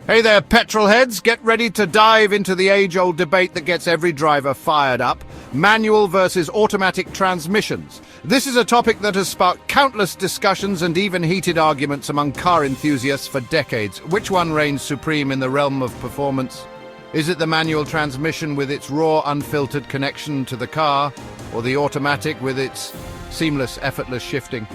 Hey there, petrol heads! Get ready to dive into the age-old debate that gets every driver fired up. Manual versus automatic transmissions. This is a topic that has sparked countless discussions and even heated arguments among car enthusiasts for decades. Which one reigns supreme in the realm of performance? Is it the manual transmission with its raw, unfiltered connection to the car, or the automatic with its seamless, effortless shifting?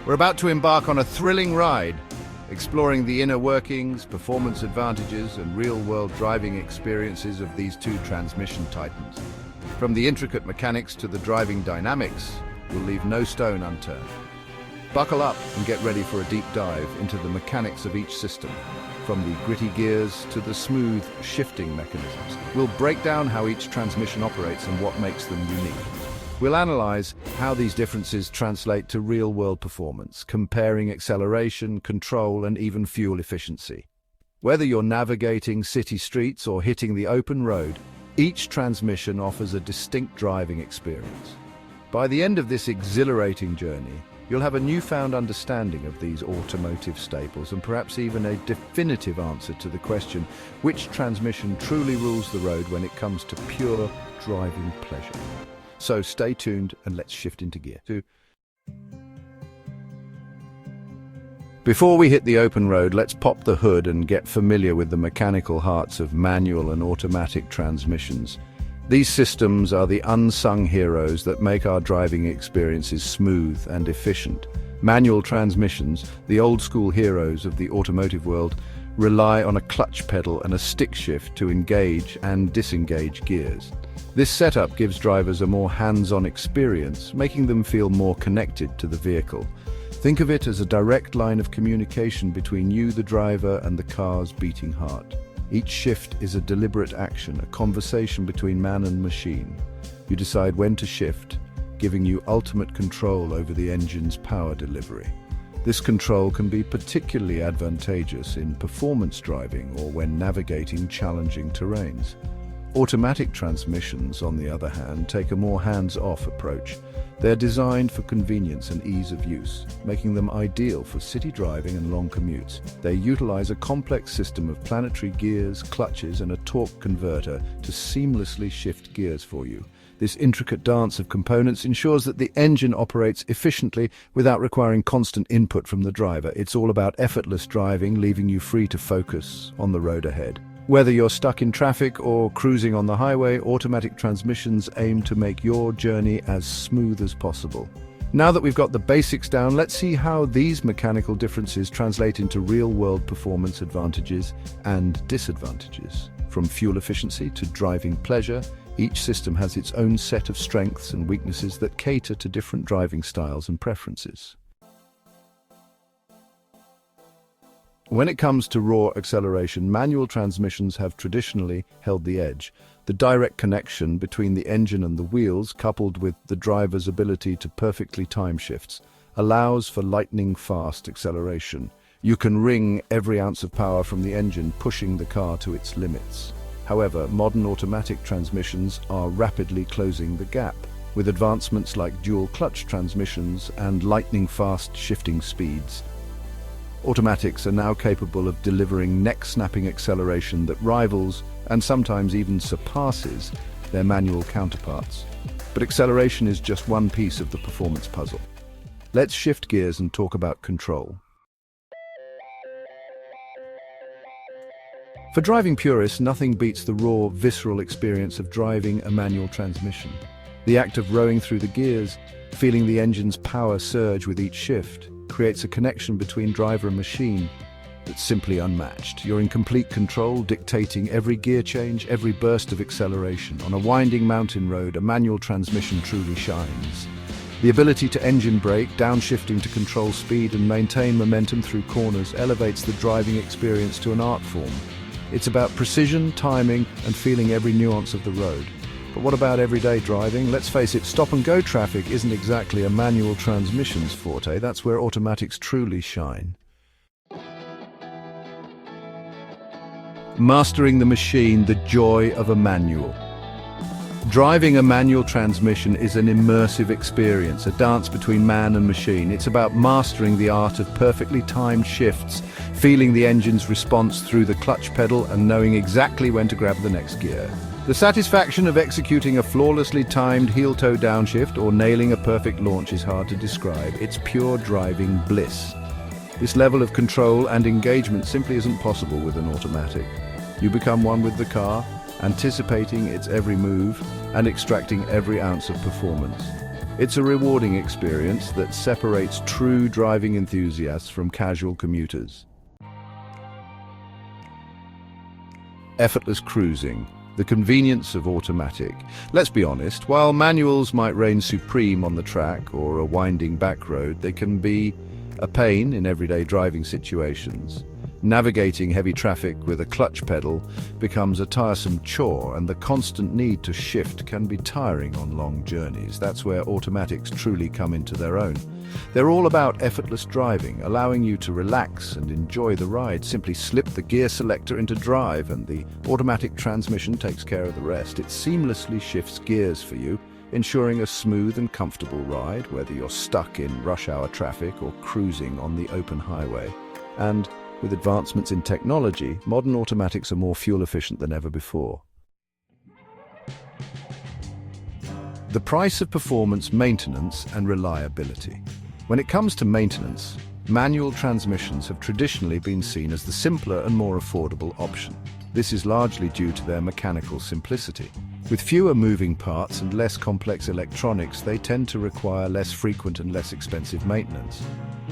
We're about to embark on a thrilling ride, exploring the inner workings, performance advantages, and real-world driving experiences of these two transmission titans. From the intricate mechanics to the driving dynamics, we'll leave no stone unturned. Buckle up and get ready for a deep dive into the mechanics of each system, from the gritty gears to the smooth shifting mechanisms. We'll break down how each transmission operates and what makes them unique. We'll analyze how these differences translate to real-world performance, comparing acceleration, control, and even fuel efficiency. Whether you're navigating city streets or hitting the open road, each transmission offers a distinct driving experience. By the end of this exhilarating journey, you'll have a newfound understanding of these automotive staples and perhaps even a definitive answer to the question, which transmission truly rules the road when it comes to pure driving pleasure? So stay tuned and let's shift into gear 2. Before we hit the open road, let's pop the hood and get familiar with the mechanical hearts of manual and automatic transmissions. These systems are the unsung heroes that make our driving experiences smooth and efficient. Manual transmissions, the old-school heroes of the automotive world, rely on a clutch pedal and a stick shift to engage and disengage gears. This setup gives drivers a more hands-on experience, making them feel more connected to the vehicle. Think of it as a direct line of communication between you, the driver, and the car's beating heart. Each shift is a deliberate action, a conversation between man and machine. You decide when to shift, giving you ultimate control over the engine's power delivery. This control can be particularly advantageous in performance driving or when navigating challenging terrains. Automatic transmissions, on the other hand, take a more hands-off approach. They're designed for convenience and ease of use, making them ideal for city driving and long commutes. They utilize a complex system of planetary gears, clutches, and a torque converter to seamlessly shift gears for you. This intricate dance of components ensures that the engine operates efficiently without requiring constant input from the driver. It's all about effortless driving, leaving you free to focus on the road ahead. Whether you're stuck in traffic or cruising on the highway, automatic transmissions aim to make your journey as smooth as possible. Now that we've got the basics down, let's see how these mechanical differences translate into real-world performance advantages and disadvantages. From fuel efficiency to driving pleasure, each system has its own set of strengths and weaknesses that cater to different driving styles and preferences. When it comes to raw acceleration, manual transmissions have traditionally held the edge. The direct connection between the engine and the wheels, coupled with the driver's ability to perfectly time shifts, allows for lightning-fast acceleration. You can wring every ounce of power from the engine, pushing the car to its limits. However, modern automatic transmissions are rapidly closing the gap. With advancements like dual-clutch transmissions and lightning-fast shifting speeds, automatics are now capable of delivering neck-snapping acceleration that rivals and sometimes even surpasses their manual counterparts. But acceleration is just one piece of the performance puzzle. Let's shift gears and talk about control. For driving purists, nothing beats the raw, visceral experience of driving a manual transmission. The act of rowing through the gears, feeling the engine's power surge with each shift, creates a connection between driver and machine that's simply unmatched. You're in complete control, dictating every gear change, every burst of acceleration. On a winding mountain road, a manual transmission truly shines. The ability to engine brake, downshifting to control speed and maintain momentum through corners elevates the driving experience to an art form. It's about precision, timing, and feeling every nuance of the road. But what about everyday driving? Let's face it, stop-and-go traffic isn't exactly a manual transmission's forte. That's where automatics truly shine. Mastering the machine, the joy of a manual. Driving a manual transmission is an immersive experience, a dance between man and machine. It's about mastering the art of perfectly timed shifts, feeling the engine's response through the clutch pedal and knowing exactly when to grab the next gear. The satisfaction of executing a flawlessly timed heel-toe downshift or nailing a perfect launch is hard to describe. It's pure driving bliss. This level of control and engagement simply isn't possible with an automatic. You become one with the car, anticipating its every move and extracting every ounce of performance. It's a rewarding experience that separates true driving enthusiasts from casual commuters. Effortless cruising, the convenience of automatic. Let's be honest, while manuals might reign supreme on the track or a winding back road, they can be a pain in everyday driving situations. Navigating heavy traffic with a clutch pedal becomes a tiresome chore, and the constant need to shift can be tiring on long journeys. That's where automatics truly come into their own. They're all about effortless driving, allowing you to relax and enjoy the ride. Simply slip the gear selector into drive and the automatic transmission takes care of the rest. It seamlessly shifts gears for you, ensuring a smooth and comfortable ride, whether you're stuck in rush hour traffic or cruising on the open highway. And with advancements in technology, modern automatics are more fuel efficient than ever before. The price of performance, maintenance, and reliability. When it comes to maintenance, manual transmissions have traditionally been seen as the simpler and more affordable option. This is largely due to their mechanical simplicity. With fewer moving parts and less complex electronics, they tend to require less frequent and less expensive maintenance.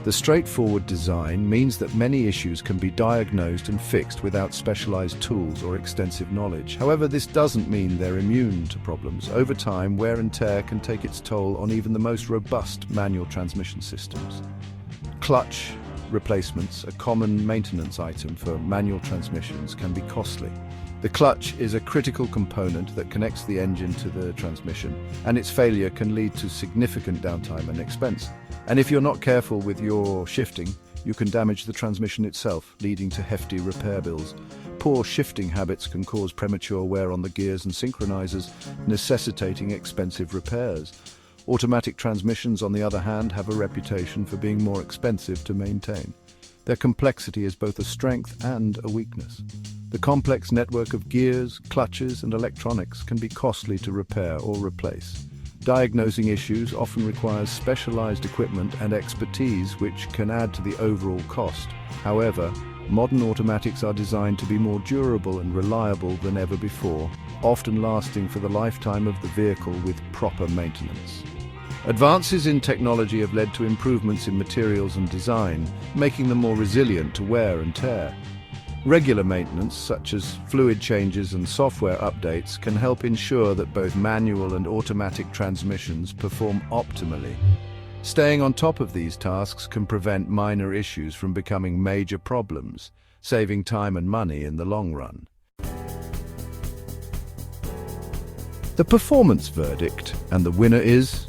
The straightforward design means that many issues can be diagnosed and fixed without specialized tools or extensive knowledge. However, this doesn't mean they're immune to problems. Over time, wear and tear can take its toll on even the most robust manual transmission systems. Clutch replacements, a common maintenance item for manual transmissions, can be costly. The clutch is a critical component that connects the engine to the transmission, and its failure can lead to significant downtime and expense. And if you're not careful with your shifting, you can damage the transmission itself, leading to hefty repair bills. Poor shifting habits can cause premature wear on the gears and synchronizers, necessitating expensive repairs. Automatic transmissions, on the other hand, have a reputation for being more expensive to maintain. Their complexity is both a strength and a weakness. The complex network of gears, clutches, and electronics can be costly to repair or replace. Diagnosing issues often requires specialized equipment and expertise, which can add to the overall cost. However, modern automatics are designed to be more durable and reliable than ever before, often lasting for the lifetime of the vehicle with proper maintenance. Advances in technology have led to improvements in materials and design, making them more resilient to wear and tear. Regular maintenance, such as fluid changes and software updates, can help ensure that both manual and automatic transmissions perform optimally. Staying on top of these tasks can prevent minor issues from becoming major problems, saving time and money in the long run. The performance verdict, and the winner is...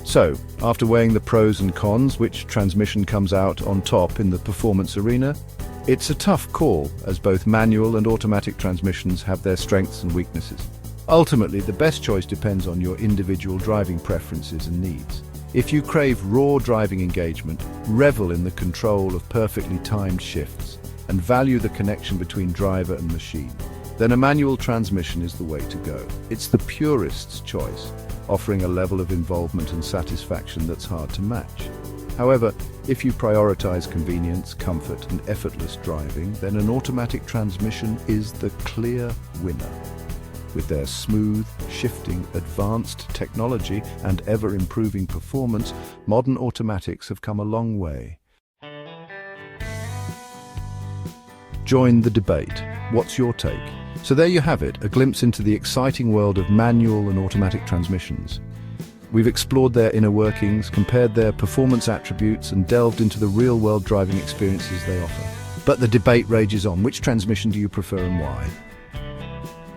So, after weighing the pros and cons, which transmission comes out on top in the performance arena? It's a tough call, as both manual and automatic transmissions have their strengths and weaknesses. Ultimately, the best choice depends on your individual driving preferences and needs. If you crave raw driving engagement, revel in the control of perfectly timed shifts, and value the connection between driver and machine, then a manual transmission is the way to go. It's the purist's choice, offering a level of involvement and satisfaction that's hard to match. However, if you prioritize convenience, comfort, and effortless driving, then an automatic transmission is the clear winner. With their smooth, shifting, advanced technology and ever-improving performance, modern automatics have come a long way. Join the debate. What's your take? So there you have it, a glimpse into the exciting world of manual and automatic transmissions. We've explored their inner workings, compared their performance attributes, and delved into the real-world driving experiences they offer. But the debate rages on. Which transmission do you prefer and why?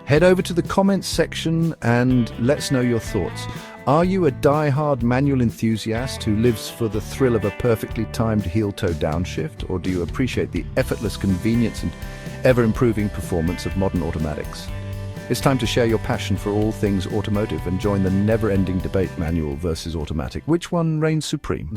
Head over to the comments section and let us know your thoughts. Are you a die-hard manual enthusiast who lives for the thrill of a perfectly timed heel-toe downshift, or do you appreciate the effortless convenience and ever-improving performance of modern automatics? It's time to share your passion for all things automotive and join the never-ending debate: manual versus automatic. Which one reigns supreme?